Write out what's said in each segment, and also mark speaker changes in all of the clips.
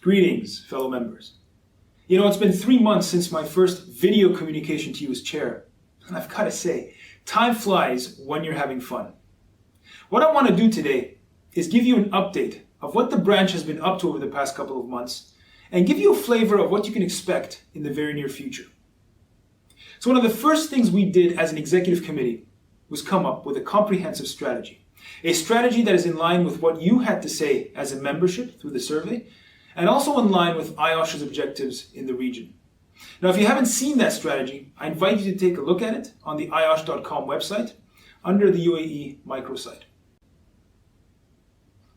Speaker 1: Greetings, fellow members. It's been 3 months since my first video communication to you as chair, and I've got to say, time flies when you're having fun. What I want to do today is give you an update of what the branch has been up to over the past couple of months, and give you a flavor of what you can expect in the very near future. So one of the first things we did as an executive committee was come up with a comprehensive strategy. A strategy that is in line with what you had to say as a membership through the survey, and also in line with IOSH's objectives in the region. Now, if you haven't seen that strategy, I invite you to take a look at it on the IOSH.com website under the UAE microsite.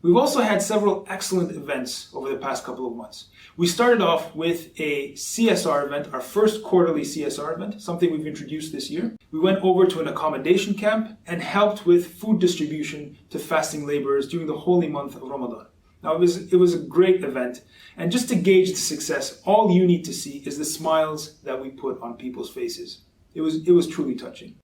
Speaker 1: We've also had several excellent events over the past couple of months. We started off with a CSR event, our first quarterly CSR event, something we've introduced this year. We went over to an accommodation camp and helped with food distribution to fasting laborers during the holy month of Ramadan. Now, it was a great event, and just to gauge the success, all you need to see is the smiles that we put on people's faces. It was truly touching.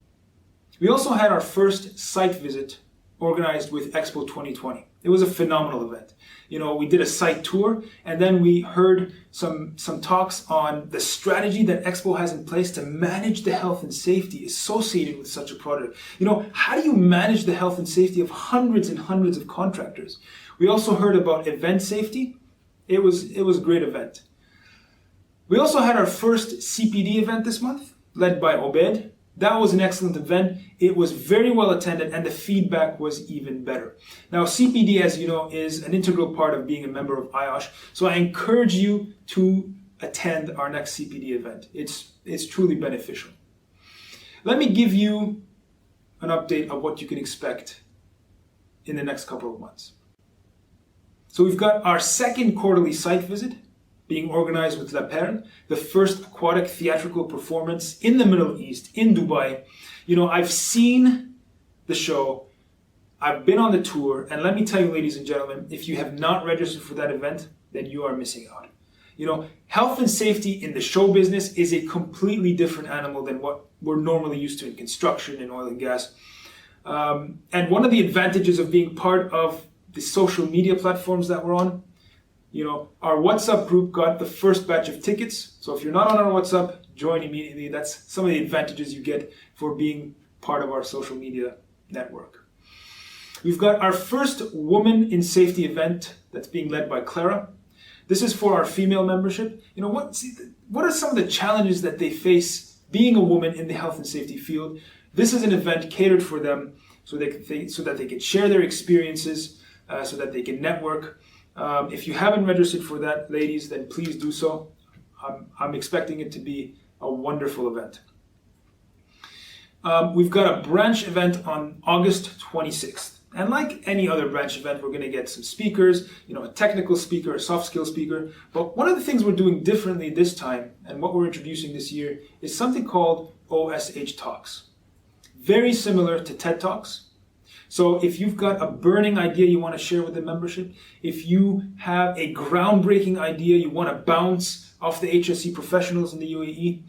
Speaker 1: We also had our first site visit organized with Expo 2020. It was a phenomenal event. We did a site tour, and then we heard some talks on the strategy that Expo has in place to manage the health and safety associated with such a product. How do you manage the health and safety of hundreds and hundreds of contractors? We also heard about event safety. It was a great event. We also had our first CPD event this month, led by Obed. That was an excellent event. It was very well attended, and the feedback was even better. Now, CPD, as you know, is an integral part of being a member of IOSH, so I encourage you to attend our next CPD event. It's truly beneficial. Let me give you an update of what you can expect in the next couple of months. So we've got our second quarterly site visit being organized with La Perle, the first aquatic theatrical performance in the Middle East, in Dubai. I've seen the show, I've been on the tour, and let me tell you, ladies and gentlemen, if you have not registered for that event, then you are missing out. Health and safety in the show business is a completely different animal than what we're normally used to in construction and oil and gas. And one of the advantages of being part of the social media platforms that we're on, our WhatsApp group got the first batch of tickets. So if you're not on our WhatsApp, join immediately. That's some of the advantages you get for being part of our social media network. We've got our first Woman in Safety event that's being led by Clara. This is for our female membership. What are some of the challenges that they face being a woman in the health and safety field? This is an event catered for them so that they can share their experiences, so that they can network. If you haven't registered for that, ladies, then please do so. I'm expecting it to be a wonderful event. We've got a branch event on August 26th. And like any other branch event, we're going to get some speakers, a technical speaker, a soft skill speaker. But one of the things we're doing differently this time, and what we're introducing this year, is something called OSH Talks. Very similar to TED Talks. So if you've got a burning idea you want to share with the membership, if you have a groundbreaking idea you want to bounce off the HSE professionals in the UAE,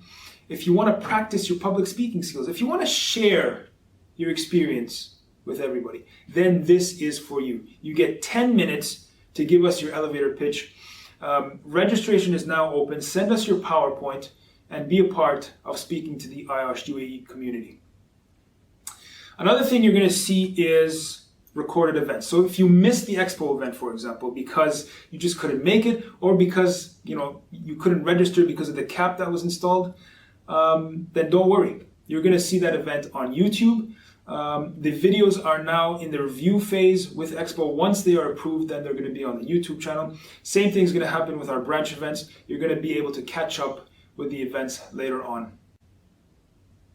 Speaker 1: if you want to practice your public speaking skills, if you want to share your experience with everybody, then this is for you. You get 10 minutes to give us your elevator pitch. Registration is now open. Send us your PowerPoint and be a part of speaking to the IOSH UAE community. Another thing you're going to see is recorded events. So if you missed the Expo event, for example, because you just couldn't make it, or because you couldn't register because of the cap that was installed, then don't worry. You're going to see that event on YouTube. The videos are now in the review phase with Expo. Once they are approved, then they're going to be on the YouTube channel. Same thing is going to happen with our branch events. You're going to be able to catch up with the events later on.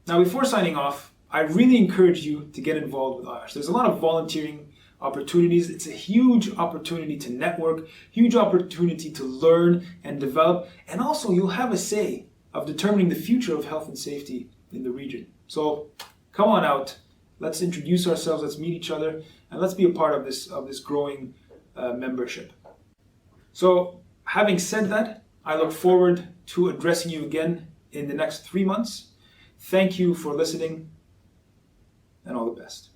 Speaker 1: Now, before signing off, I really encourage you to get involved with IOSH. There's a lot of volunteering opportunities. It's a huge opportunity to network, huge opportunity to learn and develop, and also you'll have a say of determining the future of health and safety in the region. So come on out, let's introduce ourselves, let's meet each other, and let's be a part of this growing membership. So having said that, I look forward to addressing you again in the next 3 months. Thank you for listening, and all the best.